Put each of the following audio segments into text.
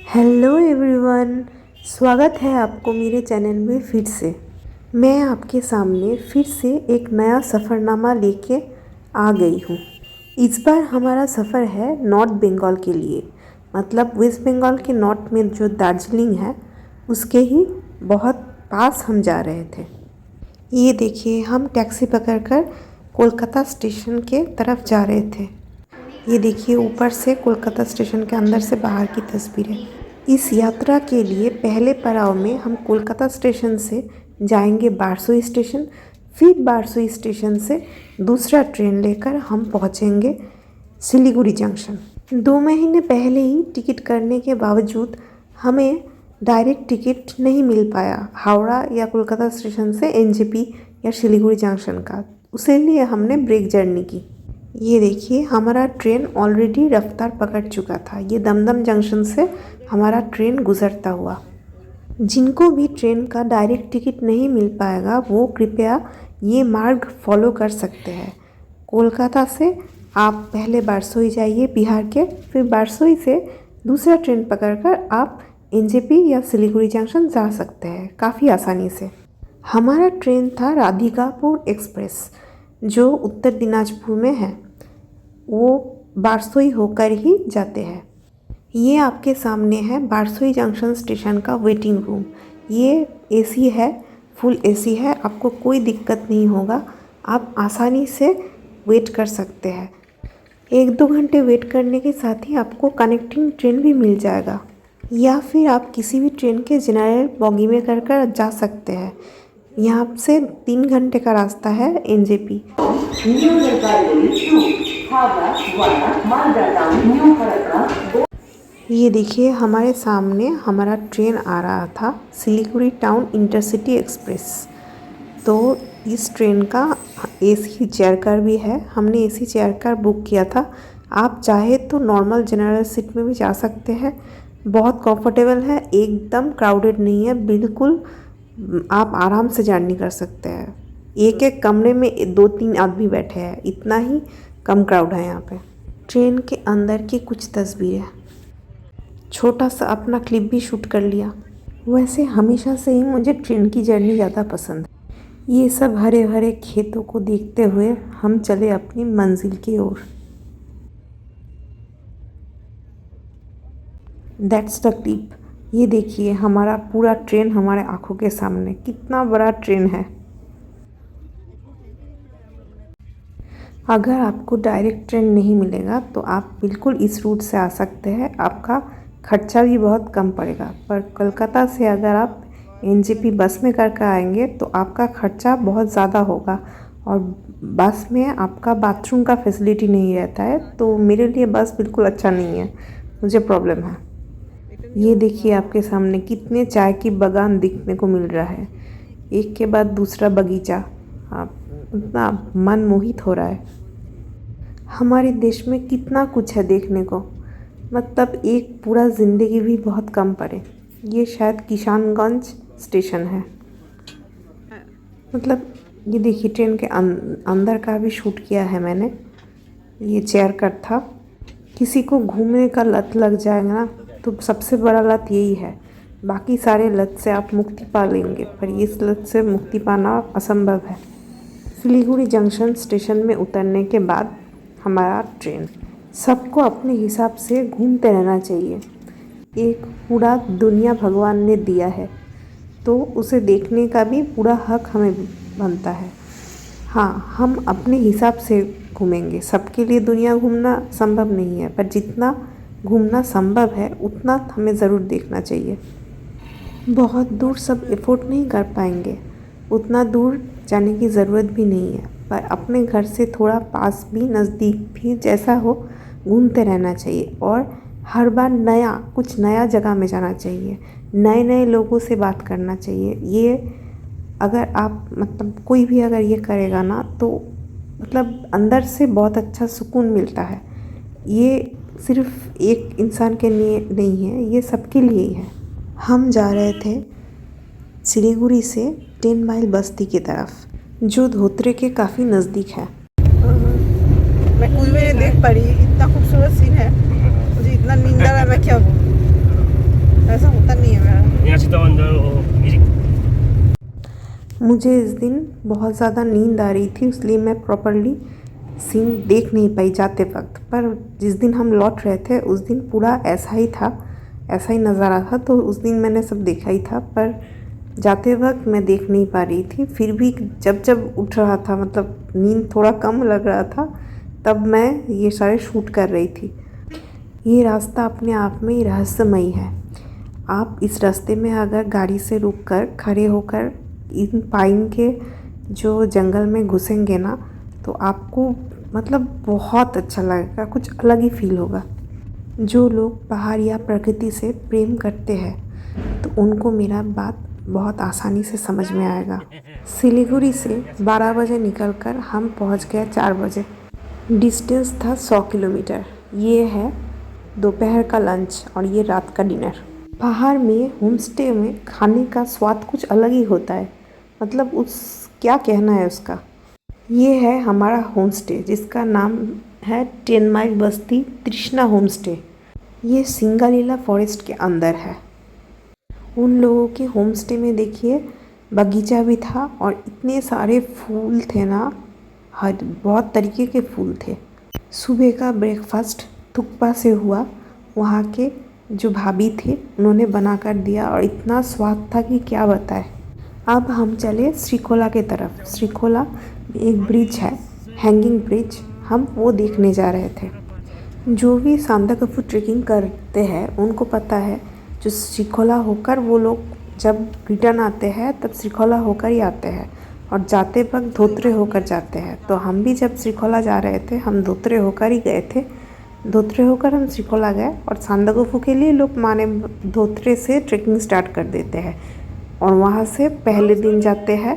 Hello everyone, स्वागत है आपको मेरे चैनल में फिर से। मैं आपके सामने फिर से एक नया सफ़रनामा लेके आ गई हूँ। इस बार हमारा सफ़र है नॉर्थ बंगाल के लिए, मतलब वेस्ट बंगाल के नॉर्थ में जो दार्जिलिंग है उसके ही बहुत पास हम जा रहे थे। ये देखिए, हम टैक्सी पकड़कर कोलकाता स्टेशन के तरफ जा रहे थे। ये देखिए, ऊपर से कोलकाता स्टेशन के अंदर से बाहर की तस्वीर है। इस यात्रा के लिए पहले पड़ाव में हम कोलकाता स्टेशन से जाएंगे बारसोई स्टेशन, फिर बारसोई स्टेशन से दूसरा ट्रेन लेकर हम पहुंचेंगे सिलीगुड़ी जंक्शन। 2 महीने पहले ही टिकट करने के बावजूद हमें डायरेक्ट टिकट नहीं मिल पाया हावड़ा या कोलकाता स्टेशन से एनजेपी या सिलीगुड़ी जंक्शन का, उसी लिए हमने ब्रेक जर्नी की। ये देखिए, हमारा ट्रेन ऑलरेडी रफ्तार पकड़ चुका था। ये दमदम जंक्शन से हमारा ट्रेन गुजरता हुआ। जिनको भी ट्रेन का डायरेक्ट टिकट नहीं मिल पाएगा वो कृपया ये मार्ग फॉलो कर सकते हैं। कोलकाता से आप पहले बारसोई जाइए बिहार के, फिर बारसोई से दूसरा ट्रेन पकड़कर आप एनजेपी या सिलीगुड़ी जंक्शन जा सकते हैं काफ़ी आसानी से। हमारा ट्रेन था राधिकापुर एक्सप्रेस, जो उत्तर दिनाजपुर में है। वो बारसोई होकर ही जाते हैं। ये आपके सामने है बारसोई जंक्शन स्टेशन का वेटिंग रूम। ये एसी है, फुल एसी है, आपको कोई दिक्कत नहीं होगा। आप आसानी से वेट कर सकते हैं। 1-2 घंटे वेट करने के साथ ही आपको कनेक्टिंग ट्रेन भी मिल जाएगा, या फिर आप किसी भी ट्रेन के जनरल बॉगी में कर जा सकते हैं। यहाँ से 3 घंटे का रास्ता है एनजेपी। ये देखिए, हमारे सामने हमारा ट्रेन आ रहा था, सिलीगुड़ी टाउन इंटरसिटी एक्सप्रेस। तो इस ट्रेन का एसी चेयर कार भी है। हमने एसी चेयर कार बुक किया था। आप चाहे तो नॉर्मल जनरल सीट में भी जा सकते हैं। बहुत कंफर्टेबल है, एकदम क्राउडेड नहीं है, बिल्कुल आप आराम से जर्नी कर सकते हैं। एक कमरे में 2-3 आदमी बैठे हैं, इतना ही कम क्राउड है यहाँ पे। ट्रेन के अंदर की कुछ तस्वीरें, छोटा सा अपना क्लिप भी शूट कर लिया। वैसे हमेशा से ही मुझे ट्रेन की जर्नी ज़्यादा पसंद है। ये सब हरे भरे खेतों को देखते हुए हम चले अपनी मंजिल की ओर। That's the clip. ये देखिए, हमारा पूरा ट्रेन हमारे आँखों के सामने, कितना बड़ा ट्रेन है। अगर आपको डायरेक्ट ट्रेन नहीं मिलेगा तो आप बिल्कुल इस रूट से आ सकते हैं। आपका खर्चा भी बहुत कम पड़ेगा। पर कोलकाता से अगर आप एनजेपी बस में करके आएंगे तो आपका खर्चा बहुत ज़्यादा होगा, और बस में आपका बाथरूम का फैसिलिटी नहीं रहता है। तो मेरे लिए बस बिल्कुल अच्छा नहीं है, मुझे प्रॉब्लम है। ये देखिए, आपके सामने कितने चाय की बागान दिखने को मिल रहा है, एक के बाद दूसरा बगीचा। आप इतना मन मोहित हो रहा है। हमारे देश में कितना कुछ है देखने को, मतलब एक पूरा ज़िंदगी भी बहुत कम पड़े। ये शायद किशनगंज स्टेशन है। मतलब ये देखिए, ट्रेन के अंदर का भी शूट किया है मैंने। ये चेयर कट था। किसी को घूमने का लत लग जाएगा ना, तो सबसे बड़ा लत यही है। बाकी सारे लत से आप मुक्ति पा लेंगे, पर इस लत से मुक्ति पाना असंभव है। सिलीगुड़ी जंक्शन स्टेशन में उतरने के बाद हमारा ट्रेन, सबको अपने हिसाब से घूमते रहना चाहिए। एक पूरा दुनिया भगवान ने दिया है, तो उसे देखने का भी पूरा हक हमें बनता है। हाँ, हम अपने हिसाब से घूमेंगे। सबके लिए दुनिया घूमना संभव नहीं है, पर जितना घूमना संभव है उतना हमें ज़रूर देखना चाहिए। बहुत दूर सब एफोर्ड नहीं कर पाएंगे, उतना दूर जाने की ज़रूरत भी नहीं है, पर अपने घर से थोड़ा पास भी, नज़दीक भी, जैसा हो घूमते रहना चाहिए। और हर बार कुछ नया जगह में जाना चाहिए, नए नए लोगों से बात करना चाहिए। ये अगर आप मतलब कोई भी अगर ये करेगा ना, तो मतलब अंदर से बहुत अच्छा सुकून मिलता है। ये सिर्फ एक इंसान के लिए नहीं है, ये सबके लिए ही है। हम जा रहे थे सिलीगुड़ी से 10 माइल बस्ती की तरफ, जो धोत्रे के काफ़ी नज़दीक है। मैं कुछ भी नहीं देख पा रही, इतना खूबसूरत सीन है, मुझे इतना नींद आ रहा है, मैं क्या बोलूं। मुझे इस दिन बहुत ज़्यादा नींद आ रही थी, इसलिए मैं प्रॉपरली सीन देख नहीं पाई जाते वक्त। पर जिस दिन हम लौट रहे थे उस दिन पूरा ऐसा ही था, ऐसा ही नज़ारा था, तो उस दिन मैंने सब देखा ही था। पर जाते वक्त मैं देख नहीं पा रही थी। फिर भी जब जब उठ रहा था, मतलब नींद थोड़ा कम लग रहा था, तब मैं ये सारे शूट कर रही थी। ये रास्ता अपने आप में ही रहस्यमयी है। आप इस रास्ते में अगर गाड़ी से रुककर खड़े होकर इन पाइन के जो जंगल में घुसेंगे ना, तो आपको मतलब बहुत अच्छा लगेगा, कुछ अलग ही फील होगा। जो लोग पहाड़ या प्रकृति से प्रेम करते हैं तो उनको मेरा बात बहुत आसानी से समझ में आएगा। सिलीगुड़ी से 12 बजे निकलकर हम पहुंच गए 4 बजे। डिस्टेंस था 100 किलोमीटर। ये है दोपहर का लंच और ये रात का डिनर। पहाड़ में होम स्टे में खाने का स्वाद कुछ अलग ही होता है, मतलब उस क्या कहना है उसका। ये है हमारा होम स्टे जिसका नाम है 10 माइल बस्ती तृष्णा होम स्टे। ये सिंगालीला फॉरेस्ट के अंदर है। उन लोगों के होम स्टे में देखिए बगीचा भी था और इतने सारे फूल थे ना, हर बहुत तरीके के फूल थे। सुबह का ब्रेकफास्ट थुक्पा से हुआ। वहाँ के जो भाभी थे उन्होंने बना कर दिया और इतना स्वाद था कि क्या बताएं। अब हम चले श्रीखोला के तरफ। श्रीखोला में एक ब्रिज है, हैंगिंग ब्रिज, हम वो देखने जा रहे थे। जो भी सांदाकफू ट्रेकिंग करते हैं उनको पता है, जो श्रीखोला होकर वो लोग जब रिटर्न आते हैं तब श्रीखोला होकर ही आते हैं और जाते वक्त धोत्रे होकर जाते हैं। तो हम भी जब श्रीखोला जा रहे थे हम धोत्रे होकर ही गए थे। धोत्रे होकर हम श्रीखोला गए और सांदाकफू के लिए लोग माने धोत्रे से ट्रेकिंग स्टार्ट कर देते हैं और वहाँ से पहले दिन जाते हैं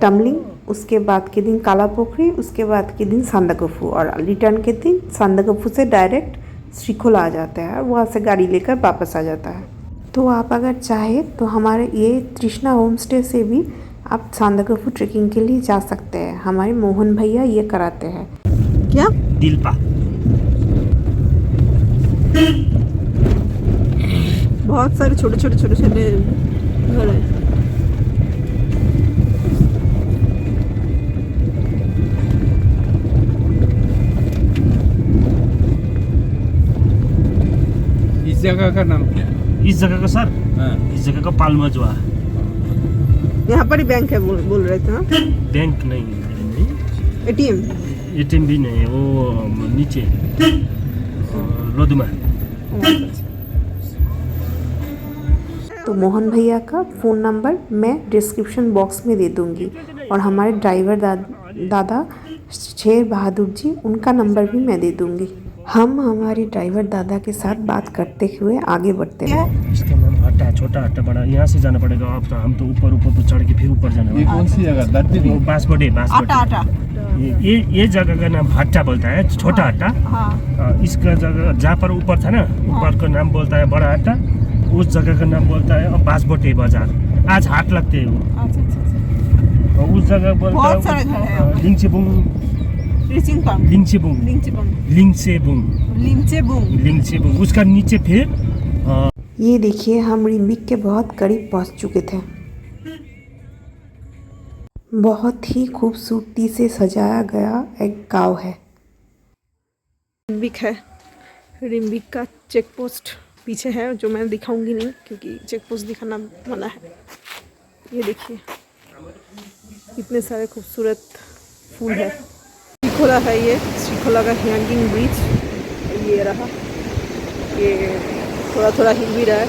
टमलिंग, उसके बाद के दिन काला पोखरी, उसके बाद के दिन सांदाकफू और रिटर्न के दिन सांदाकफू से डायरेक्ट श्रीखोला आ जाता है और वहाँ से गाड़ी लेकर वापस आ जाता है। तो आप अगर चाहें तो हमारे ये तृष्णा होम स्टे से भी आप सांदाकफू ट्रेकिंग के लिए जा सकते हैं। हमारे मोहन भैया ये कराते हैं। क्या दिलपा बहुत सारे छोटे छोटे घर है। इस जगह का नाम क्या है? इस जगह का सर, इस जगह का पाल्मा जो है। यहाँ पर ही बैंक है बोल रहे थे ना? बैंक नहीं, एटीएम एटीएम भी नहीं है, वो नीचे लोधुमा। तो मोहन भैया का फ़ोन नंबर मैं डिस्क्रिप्शन बॉक्स में दे दूँगी और हमारे ड्राइवर दादा शेर बहादुर जी, उनका नंबर भी मैं दे दूँगी। हम हमारे ड्राइवर दादा के साथ बात करते हुए आगे बढ़ते हैं। इसका नाम हट्टा है, छोटा हट्टा बड़ा। यहाँ से जाना पड़ेगा। अब तो हम तो ऊपर तो चढ़ के फिर ऊपर जाना ये कौन सी जगह? दार्जिलिंग? बांसबोटे। आटा ये जगह का नाम हट्टा बोलता है, छोटा हट्टा। इसका जगह जहाँ पर ऊपर था ना, ऊपर का नाम बोलता है बड़ा हट्टा, उस जगह का नाम बोलता है बांसबोटे बाजार। आज हाट लगते हैं वो। और उस जगह बोलता है लिंगचेबुंग। उसका नीचे फिर ये देखिए हम रिम्बिक के बहुत करीब पहुंच चुके थे। बहुत ही खूबसूरती से सजाया गया एक गांव है। रिम्बिक है। रिम्बिक का चेक पोस्ट पीछे है, जो मैं दिखाऊंगी नहीं क्योंकि चेक पोस्ट दिखाना मना है। ये देखिए इतने सारे खूबसूरत फूल है। श्रीखोला है ये, श्रीखोला का हैंगिंग ब्रिज ये रहा। ये थोड़ा थोड़ा हिल भी रहा है,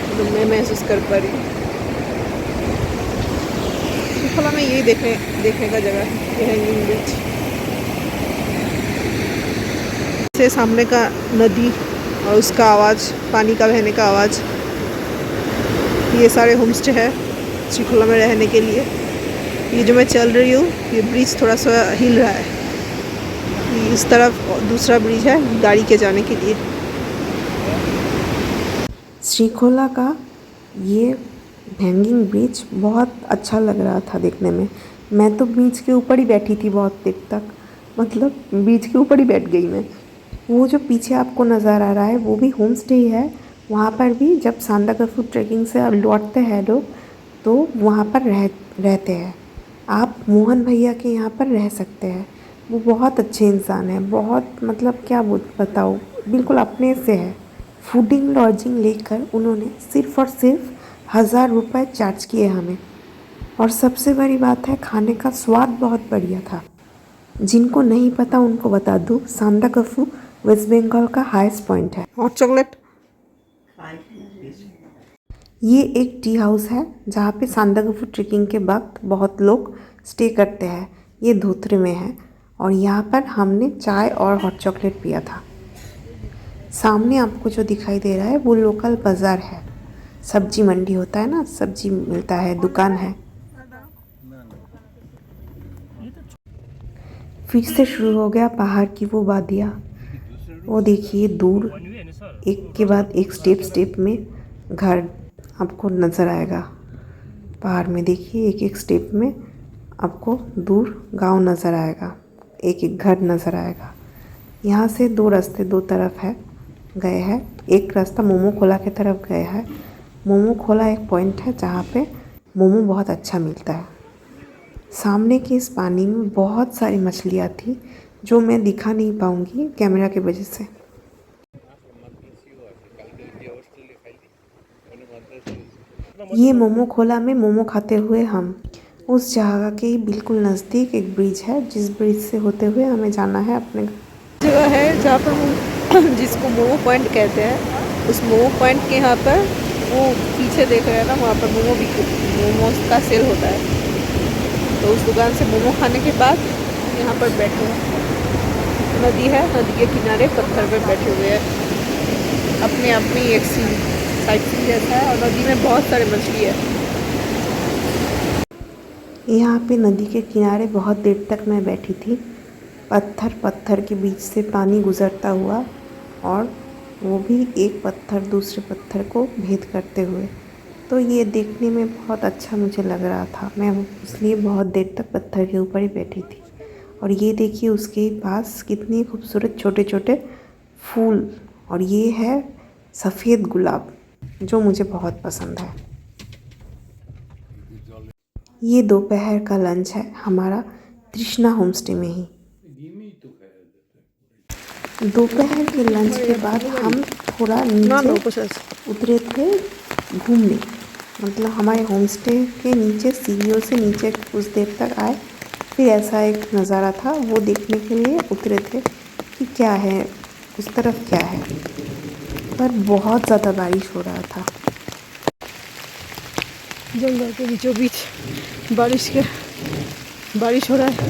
तो मैं महसूस कर पा रही हूँ। श्रीखोला में यही देखने का जगह है, ये हैंगिंग ब्रिज से सामने का नदी और उसका आवाज़, पानी का बहने का आवाज़। ये सारे होम स्टे है श्रीखोला में रहने के लिए। ये जो मैं चल रही हूँ, ये ब्रिज थोड़ा सा हिल रहा है। इस तरफ दूसरा ब्रिज है गाड़ी के जाने के लिए। श्रीखोला का ये हैंगिंग ब्रिज बहुत अच्छा लग रहा था देखने में। मैं तो ब्रिज के ऊपर ही बैठी थी बहुत देर तक, मतलब ब्रिज के ऊपर ही बैठ गई मैं। वो जो पीछे आपको नज़र आ रहा है वो भी होम स्टे ही है। वहाँ पर भी जब सांदाकफू ट्रेकिंग से लौटते हैं लोग तो वहाँ पर रहते हैं। आप मोहन भैया के यहाँ पर रह सकते हैं। वो बहुत अच्छे इंसान हैं, बहुत मतलब क्या बताऊँ, बिल्कुल अपने से है। फूडिंग लॉजिंग लेकर उन्होंने सिर्फ़ और सिर्फ 1000 रुपये चार्ज किए हमें। और सबसे बड़ी बात है, खाने का स्वाद बहुत बढ़िया था। जिनको नहीं पता उनको बता दूँ, सांदाकफू वेस्ट बंगाल का हाईएस्ट पॉइंट है। Hot chocolate. ये एक टी हाउस है जहाँ पे सांदाकफू ट्रेकिंग के वक्त बहुत लोग स्टे करते हैं। ये धोत्रे में है और यहाँ पर हमने चाय और हॉट चॉकलेट पिया था। सामने आपको जो दिखाई दे रहा है वो लोकल बाज़ार है। सब्जी मंडी होता है ना, सब्जी मिलता है, दुकान है। फिर से शुरू हो गया पहाड़ की वो वादियाँ। वो देखिए दूर एक के बाद एक स्टेप में घर आपको नज़र आएगा। पहाड़ में देखिए एक एक स्टेप में आपको दूर गांव नज़र आएगा, एक एक घर नज़र आएगा। यहाँ से 2 रास्ते 2 तरफ है गए हैं। एक रास्ता मोमो खोला की तरफ गया है। मोमो खोला एक पॉइंट है जहाँ पे मोमो बहुत अच्छा मिलता है। सामने के इस पानी में बहुत सारी मछलियाँ थी जो मैं दिखा नहीं पाऊँगी कैमरा की वजह से। ये मोमो खोला में मोमो खाते हुए हम उस जगह के बिल्कुल नज़दीक एक ब्रिज है, जिस ब्रिज से होते हुए हमें जाना है अपने जगह है जहाँ पर जिसको मोमो पॉइंट कहते हैं। उस मोमो पॉइंट के यहाँ पर वो पीछे देख रहे हैं ना, वहाँ पर मोमोज का सेल होता है। तो उस दुकान से मोमो खाने के बाद यहाँ पर बैठे हैं। नदी है, नदी के किनारे पत्थर पर बैठे हुए हैं। अपने आप में एक साइड सीन जैसा है और नदी में बहुत सारे मछली है। यहाँ पे नदी के किनारे बहुत देर तक मैं बैठी थी। पत्थर के बीच से पानी गुजरता हुआ और वो भी एक पत्थर दूसरे पत्थर को भेद करते हुए। तो ये देखने में बहुत अच्छा मुझे लग रहा था। मैं इसलिए बहुत देर तक पत्थर के ऊपर ही बैठी थी। और ये देखिए उसके पास कितने खूबसूरत छोटे छोटे फूल, और ये है सफ़ेद गुलाब जो मुझे बहुत पसंद है। ये दोपहर का लंच है हमारा तृष्णा होमस्टे में ही। दोपहर के लंच के बाद हम थोड़ा नीचे उतरे थे घूमने। मतलब हमारे होमस्टे के नीचे सीढ़ियों से नीचे कुछ देर तक आए, फिर ऐसा एक नज़ारा था वो देखने के लिए उतरे थे कि क्या है उस तरफ क्या है। पर बहुत ज़्यादा बारिश हो रहा था। जंगल के बीचों बीच बारिश हो रहा है।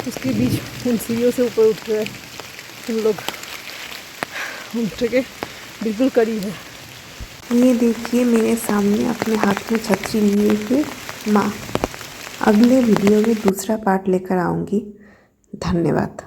उसके बीच उन सीढ़ियों से ऊपर उठ रहे हैं हम लोग। होमस्टे के बिल्कुल करीब है। ये देखिए मेरे सामने अपने हाथ में छतरी लिए हुए माँ। अगले वीडियो में दूसरा पार्ट लेकर आऊँगी। धन्यवाद।